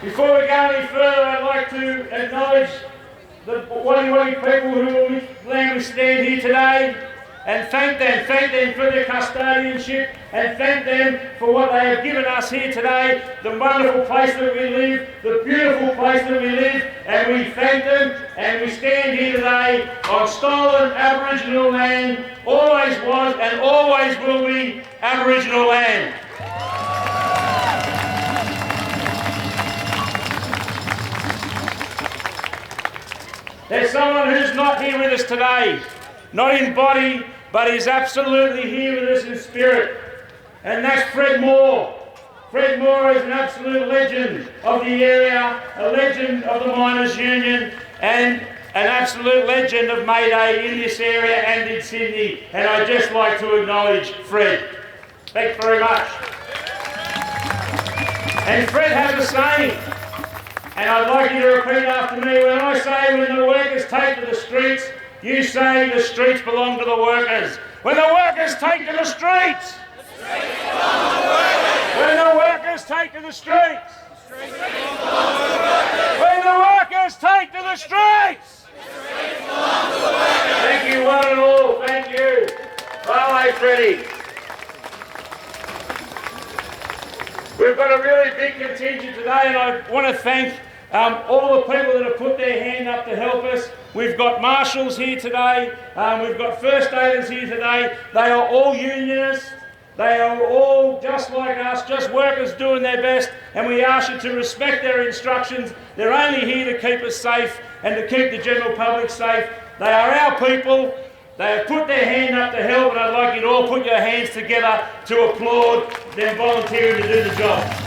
Before we go any further, I'd like to acknowledge the Wollongong people who land we stand here today and thank them for their custodianship and thank them for what they have given us here today, the wonderful place that we live, the beautiful place that we live, and we thank them and we stand here today on stolen Aboriginal land, always was and always will be Aboriginal land. There's someone who's not here with us today, not in body, but he's absolutely here with us in spirit, and that's Fred Moore. Fred Moore is an absolute legend of the area, a legend of the Miners' Union, and an absolute legend of MayDay in this area and in Sydney, and I'd just like to acknowledge Fred. Thanks very much. And Fred has a saying, and I'd like you to repeat after me. When I say when the workers take to the streets, you say the streets belong to the workers. When the workers take to the streets, the streets belong to the workers. When the workers take to the streets, the streets belong to the workers. When the workers take to the streets, the streets belong to the workers. Thank you one and all, thank you. Bye, Freddie. We've got a really big contingent today, and I want to thank all the people that have put their hand up to help us. We've got marshals here today, we've got first aiders here today. They are all unionists, they are all just like us, just workers doing their best, and we ask you to respect their instructions. They're only here to keep us safe and to keep the general public safe. They are our people. They have put their hand up to help, and I'd like you to all put your hands together to applaud them volunteering to do the job.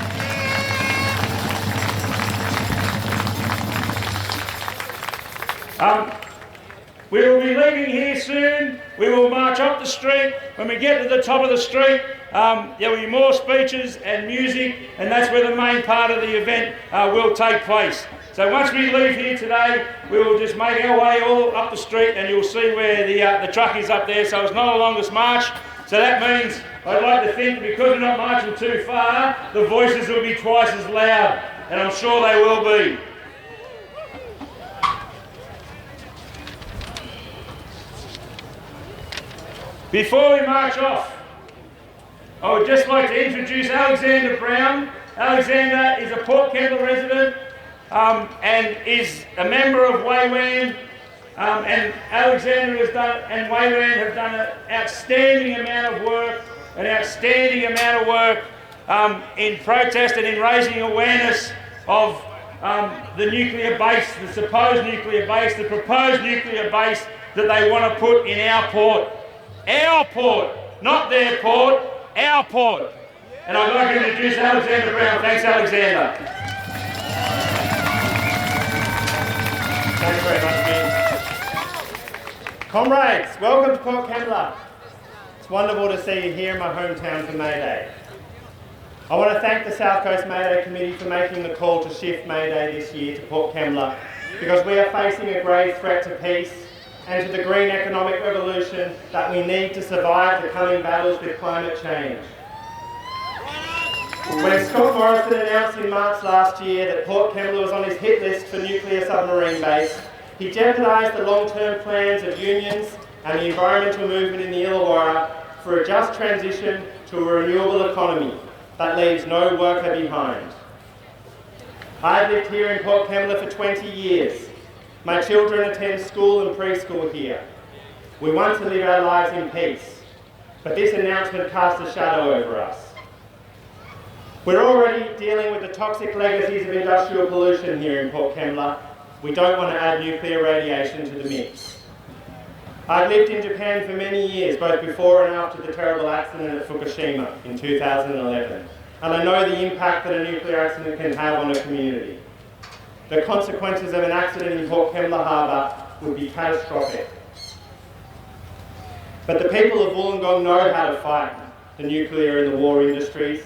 We will be leaving here soon. We will march up the street. When we get to the top of the street, there will be more speeches and music, and that's where the main part of the event will take place. So once we leave here today, we will just make our way all up the street, and you'll see where the truck is up there. So it's not a longest march. So that means I'd like to think because we're not marching too far, the voices will be twice as loud, and I'm sure they will be. Before we march off, I would just like to introduce Alexander Brown. Alexander is a Port Kembla resident and is a member of Wayland. And Alexander and Wayland have done an outstanding amount of work, in protest and in raising awareness of the nuclear base, the supposed nuclear base, the proposed nuclear base that they want to put in our port. Our port, not their port, our port. And I'd like to introduce Alexander Brown. Thanks, Alexander. Thanks very much, Ben. Comrades, welcome to Port Kembla. It's wonderful to see you here in my hometown for MayDay. I want to thank the South Coast MayDay Committee for making the call to shift MayDay this year to Port Kembla, because we are facing a grave threat to peace and to the green economic revolution that we need to survive the coming battles with climate change. When Scott Morrison announced in March last year that Port Kembla was on his hit list for nuclear submarine base, he jeopardised the long-term plans of unions and the environmental movement in the Illawarra for a just transition to a renewable economy that leaves no worker behind. I've lived here in Port Kembla for 20 years. My children attend school and preschool here. We want to live our lives in peace, but this announcement casts a shadow over us. We're already dealing with the toxic legacies of industrial pollution here in Port Kembla. We don't want to add nuclear radiation to the mix. I've lived in Japan for many years, both before and after the terrible accident at Fukushima in 2011, and I know the impact that a nuclear accident can have on a community. The consequences of an accident in Port Kembla Harbour would be catastrophic. But the people of Wollongong know how to fight the nuclear and the war industries.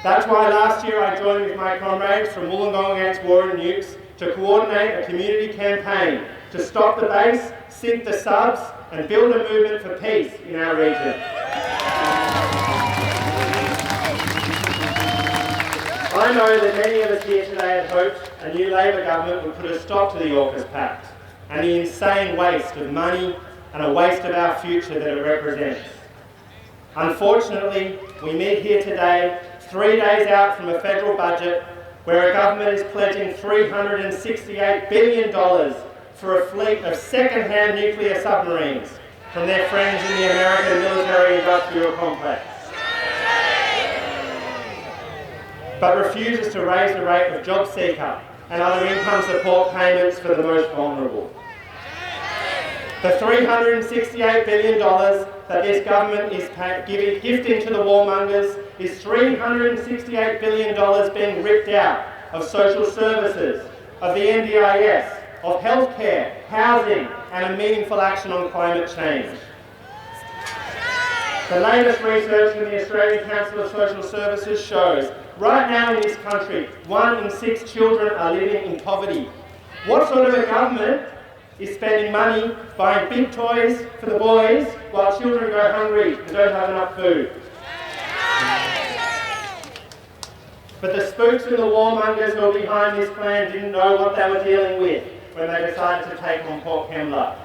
That's why last year I joined with my comrades from Wollongong Against War and Nukes to coordinate a community campaign to stop the base, sink the subs, and build a movement for peace in our region. I I know that many of us here today had hoped a new Labor government would put a stop to the AUKUS Pact and the insane waste of money and a waste of our future that it represents. Unfortunately, we meet here today, 3 days out from a federal budget where a government is pledging $368 billion for a fleet of second-hand nuclear submarines from their friends in the American military-industrial complex, but refuses to raise the rate of job seeker and other income support payments for the most vulnerable. The $368 billion that this government is gifting to the warmongers is $368 billion being ripped out of social services, of the NDIS, of healthcare, housing, and a meaningful action on climate change. The latest research from the Australian Council of Social Services shows right now in this country, 1 in 6 children are living in poverty. What sort of a government is spending money buying big toys for the boys while children go hungry and don't have enough food? But the spooks and the warmongers who are behind this plan didn't know what they were dealing with when they decided to take on Port Kembla.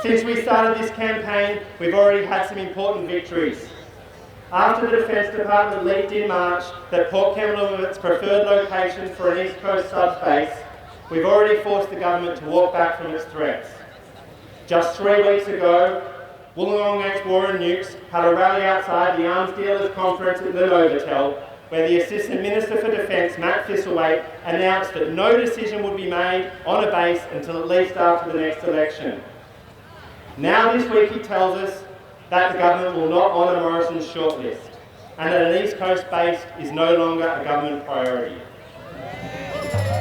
Since we started this campaign, we've already had some important victories. After the Defence Department leaked in March that Port Kembla was its preferred location for an East Coast subspace, we've already forced the government to walk back from its threats. Just 3 weeks ago, Wollongong ex-war and nukes had a rally outside the Arms Dealers Conference at the Novotel, where the Assistant Minister for Defence, Matt Thistlethwaite, announced that no decision would be made on a base until at least after the next election. Now this week he tells us that the government will not honour Morrison's shortlist, and that an East Coast base is no longer a government priority.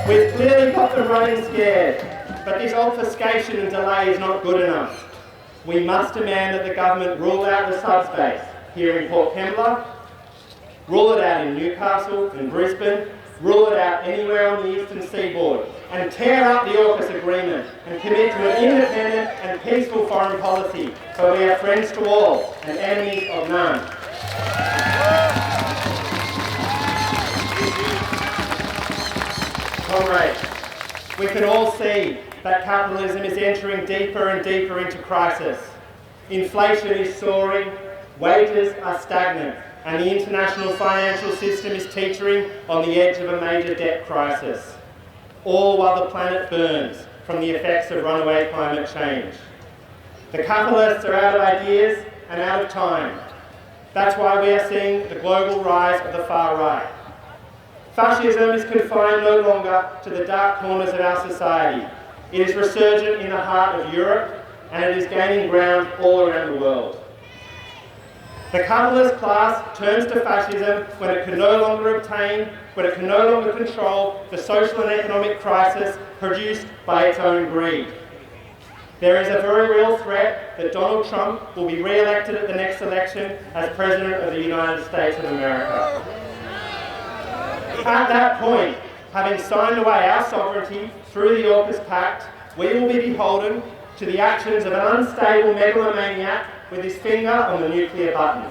We've clearly got them running scared, but this obfuscation and delay is not good enough. We must demand that the government rule out the subspace here in Port Kembla, rule it out in Newcastle and Brisbane, rule it out anywhere on the eastern seaboard, and tear up the AUKUS agreement and commit to an independent and peaceful foreign policy so we are friends to all and enemies of none. Comrades, we can all see that capitalism is entering deeper and deeper into crisis. Inflation is soaring, wages are stagnant, and the international financial system is teetering on the edge of a major debt crisis, all while the planet burns from the effects of runaway climate change. The capitalists are out of ideas and out of time. That's why we are seeing the global rise of the far right. Fascism is confined no longer to the dark corners of our society. It is resurgent in the heart of Europe, and it is gaining ground all around the world. The capitalist class turns to fascism when it can no longer obtain, when it can no longer control the social and economic crisis produced by its own greed. There is a very real threat that Donald Trump will be re-elected at the next election as President of the United States of America. At that point, having signed away our sovereignty through the AUKUS Pact, we will be beholden to the actions of an unstable megalomaniac with his finger on the nuclear button.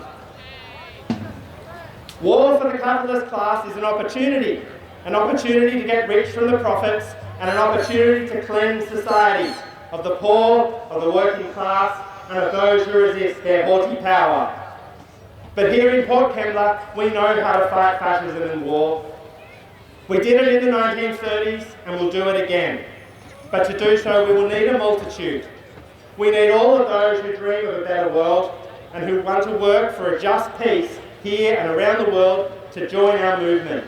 War for the capitalist class is an opportunity to get rich from the profits, and an opportunity to cleanse society of the poor, of the working class, and of those who resist their haughty power. But here in Port Kembla, we know how to fight fascism and war. We did it in the 1930s, and we'll do it again. But to do so, we will need a multitude. We need all of those who dream of a better world and who want to work for a just peace here and around the world to join our movement.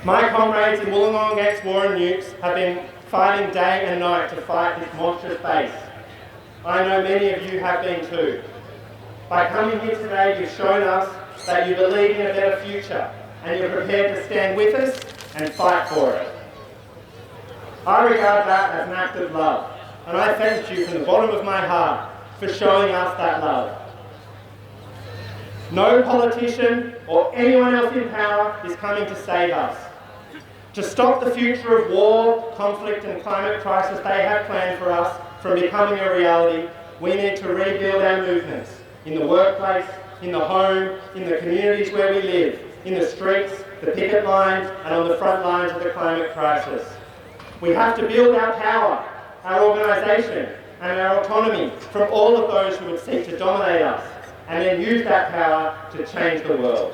My comrades in Wollongong ex-war and nukes have been fighting day and night to fight this monstrous base. I know many of you have been too. By coming here today, you've shown us that you believe in a better future and you're prepared to stand with us and fight for it. I regard that as an act of love, and I thank you from the bottom of my heart for showing us that love. No politician or anyone else in power is coming to save us. To stop the future of war, conflict and climate crisis they have planned for us from becoming a reality, we need to rebuild our movements in the workplace, in the home, in the communities where we live, in the streets, the picket lines, and on the front lines of the climate crisis. We have to build our power, our organisation, and our autonomy from all of those who would seek to dominate us, and then use that power to change the world.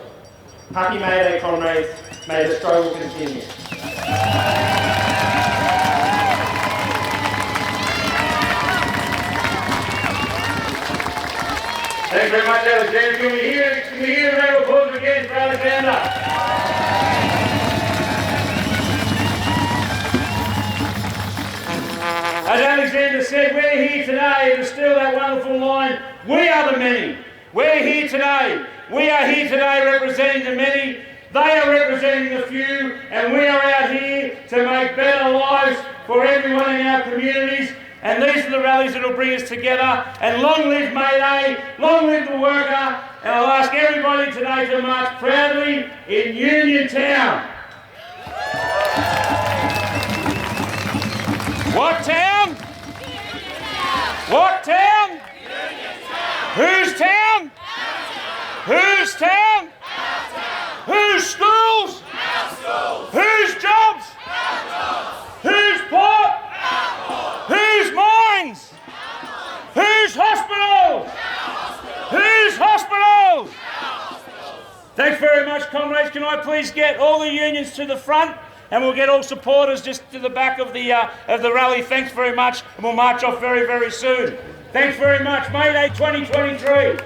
Happy May Day, comrades. May the struggle continue. Thanks very much, Alexander. Can we hear the round of applause again for Alexander? As Alexander said, we're here today, and still that wonderful line, we are the many. We're here today. We are here today representing the many. They are representing the few, and we are out here to make better lives for everyone in our communities. And these are the rallies that will bring us together. And long live MayDay, long live the worker. And I'll ask everybody today to march proudly in Uniontown. What town? What town? Whose town? Whose town? Whose schools? Whose jobs? Whose port? Whose mines? Whose hospitals? Whose hospitals? Thanks very much, comrades. Can I please get all the unions to the front, and we'll get all supporters just to the back of the rally. Thanks very much, and we'll march off very, very soon. Thanks very much. May Day 2023.